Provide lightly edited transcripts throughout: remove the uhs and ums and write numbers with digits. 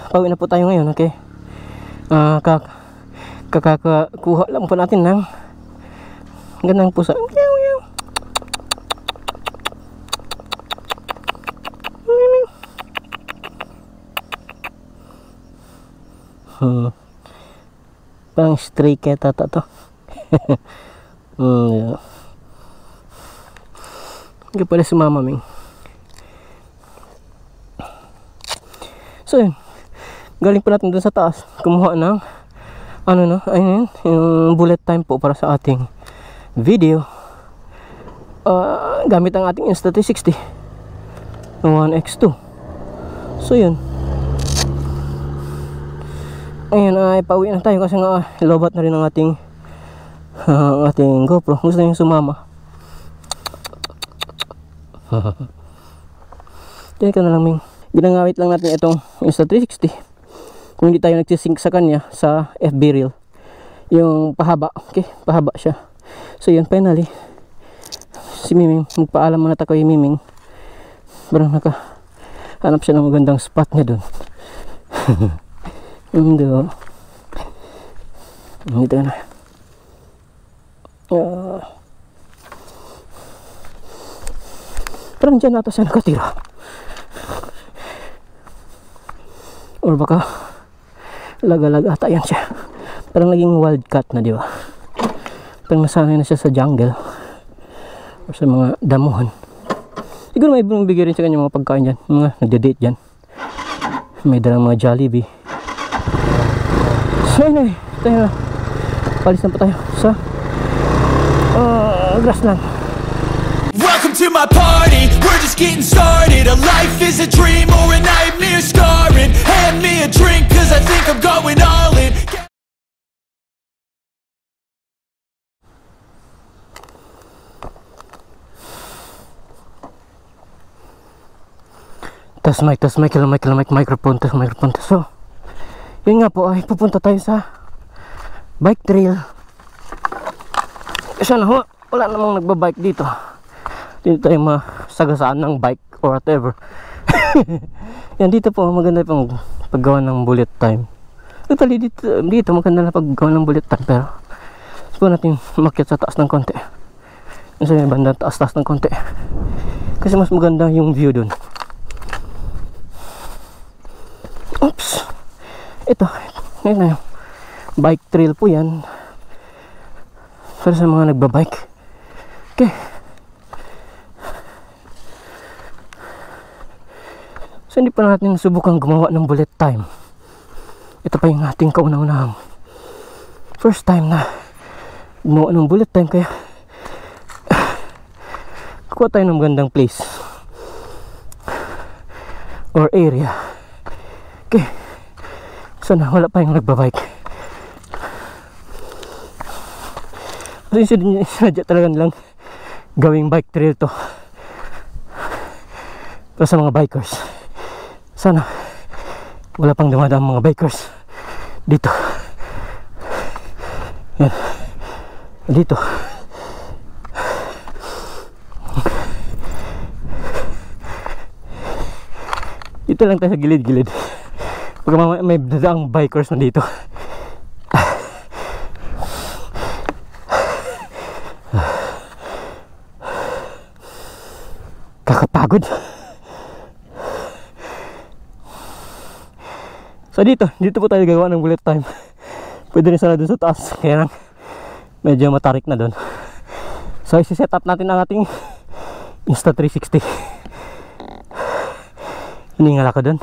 pauwi na po tayo ngayon, okay? Kakakuha lang po natin ng gandang pusa. Parang stray cat ata to. Yeah. Hindi pala sumama, Ming. So yun, galing po natin dun sa taas, kumuha ng ayun, yung bullet time po para sa ating video, gamit ang ating Insta360 1X2. So yun, ayun, ay pauwi na tayo kasi nga lobat na rin ang ating GoPro. Gusto nyo sumama. Diyan ka na lang, Ming. Ginamit lang natin itong Insta360 kung hindi tayo nagsisync sa kanya sa FB Reel, yung pahaba. Okay, pahaba siya. So yun, finally si Miming, magpaalam muna tayo kay Miming. Parang nakahanap siya ng magandang spot niya dun. Dito na. Parang dyan nata siya nakatira. Or baka laga-laga ata yan siya. Parang naging wildcat na, di ba? Parang nasanay na siya sa jungle or sa mga damuhan. Siguro may bigay rin sa kanya mga pagkain dyan, mga nagde-date dyan. May dalang mga Jollibee. So anyway, tayo na. Palis na pa tayo sa grassland. Welcome to my party, we're just getting started. A life is a dream or a nightmare scarring. Hand me a drink cause I think I'm going all in. Tas mic, microphone. So, yun nga po ay pupunta tayo sa bike trail. Sana wala namang nagbabike dito. Dito tayo masagasaan ng bike or whatever. Yan, dito po maganda pang paggawa ng bullet time. Actually dito maganda na paggawa ng bullet time, pero subukan natin umakyat sa taas ng konti. Nasa may banda taas ng konti kasi mas maganda yung view dun. Oops, ito na yung bike trail po yan para sa mga nagbabike. Okay, so hindi pa natin subukang gumawa ng bullet time. Ito pa yung ating kauna-unahang first time na gumawa ng bullet time, kaya kuha tayo ng magandang place or area. Okay, sana wala pa yung nagbabike. Kasi sinadya talaga nilang gawing bike trail to para sa mga bikers. Sana wala pang dumadaan mga bikers dito. Yan, dito. Dito lang tayo sa gilid-gilid. Pag may dadaang bikers na dito. Kakapagod. So dito po tayo gagawa ng bullet time. Pwede rin sana dun sa taas, kaya lang medyo matarik na dun. So isi-set up natin ang ating Insta360. Hiningal ako dun.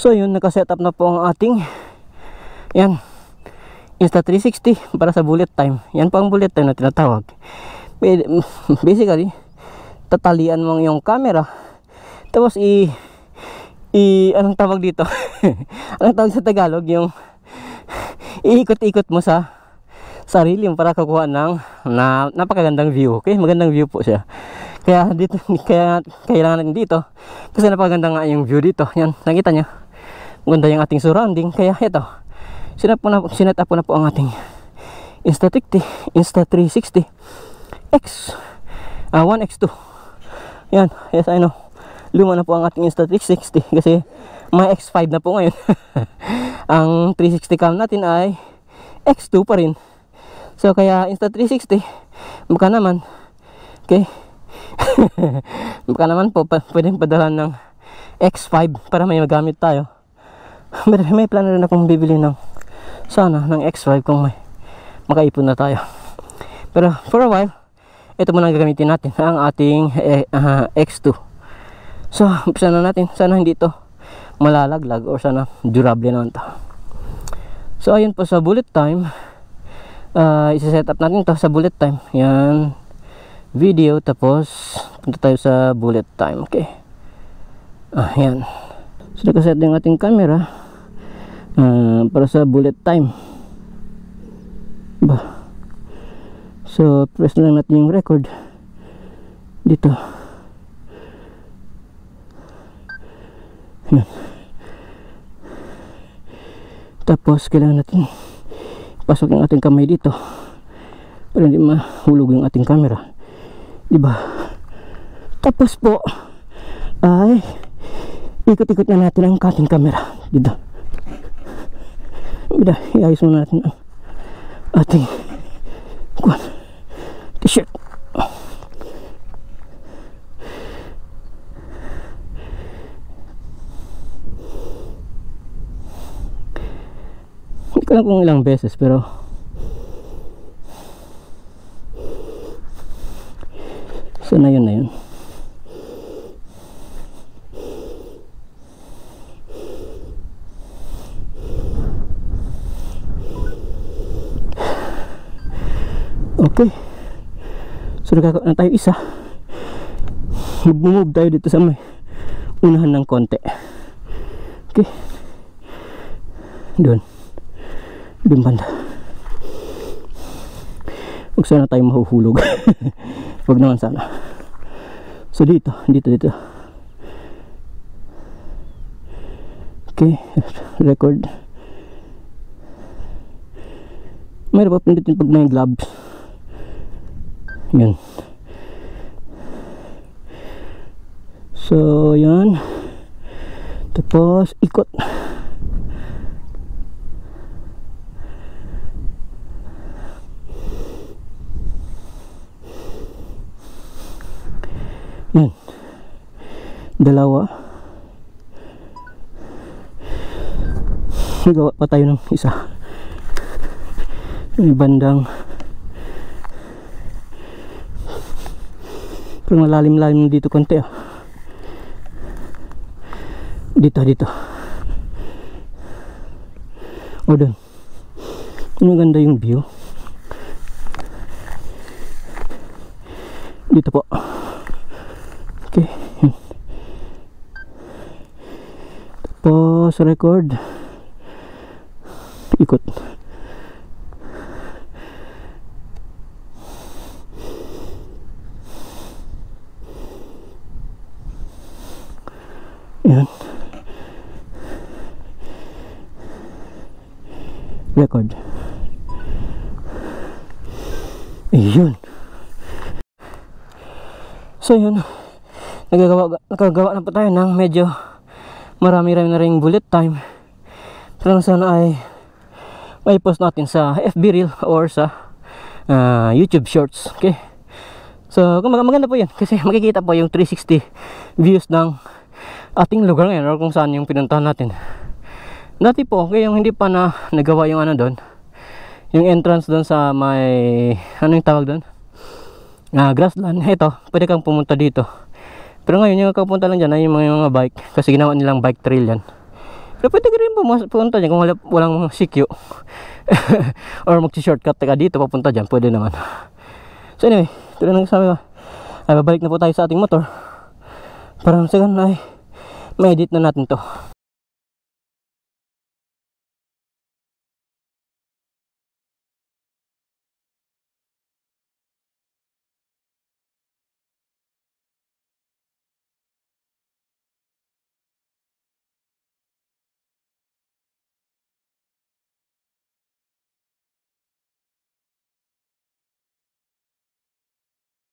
So yun, naka-setup na po ang ating yan Insta360 para sa bullet time. Yan po ang bullet time na tinatawag. Basically, tatalian mo yung camera, tapos anong tawag dito? Anong tawag sa Tagalog? Yung iikot-ikot mo sa sarili mo para kukuha ng napakagandang view. Okay, magandang view po siya. Kaya dito, kaya kailangan natin dito kasi napakaganda nga yung view dito. Yan, nakita nyo, maganda yung ating surrounding. Kaya ito, sinet up po na po ang ating Insta360 X 1X2. Yan, yes, I know, luma na po ang ating Insta360 kasi may X5 na po ngayon. Ang 360 cam natin ay X2 pa rin. So kaya Insta360 baka naman, okay, baka naman po pwedeng padalhan ng X5 para may magamit tayo. May plano rin akong bibili ng sana ng X5 kung may makaipon na tayo. Pero for a while, ito muna gagamitin natin ang ating X2. So umpisa na natin. Sana hindi ito malalaglag or sana durable naman to. So ayun po sa bullet time, isa-set up natin to sa bullet time. Yan, video, tapos punta tayo sa bullet time. Okay, yan. So nakaset yung ating camera para sa bullet time ba. So press lang natin yung record dito. Yan. Tapos kailangan natin pasok yung ating kamay dito para hindi mahulog yung ating camera, diba? Tapos po ay ikot-ikot na natin ang ating camera dito. Bida, iayos muna natin ang ating t-shirt. Hindi ko lang kung ilang beses pero sana yun na yun. Okay, so nagkakaroon na tayo isa. Mag-move tayo dito sa may unahan ng konti. Okay, doon banda. Huwag sana tayo mahuhulog. Huwag naman sana. So dito. Okay, record. Mayroon pa pindutin pag may gloves. Yan. So yan. Tapos ikot. Yan. Dalawa. Nagawa pa tayo ng isa. Yung bandang parang malalim-lalim dito konti. Dito. O doon. Yung ganda yung view. Dito po. Okay. Tapos record. Ikot. Yan. Record. Ayun. So yun, nakagawa na po tayo ng medyo marami na ring bullet time. Pero sana ay may post natin sa FB Reel or sa YouTube Shorts. Okay, so maganda po yun kasi makikita po yung 360 views ng ating lugar ngayon or kung saan yung pinuntahan natin. Dati po, yung hindi pa na nagawa yung ano doon, yung entrance doon sa may ano yung tawag doon, grassland. Ito, pwede kang pumunta dito. Pero ngayon yung kapunta lang dyan ay yung mga bike kasi ginawa nilang bike trail yan. Pero pwede ka rin pumunta dyan kung walang sikyo or mag-shortcut ka dito papunta dyan, pwede naman. So anyway, tulad ng sabi ko, ay babalik na po tayo sa ating motor para sa ganun ay ma-edit na natin to.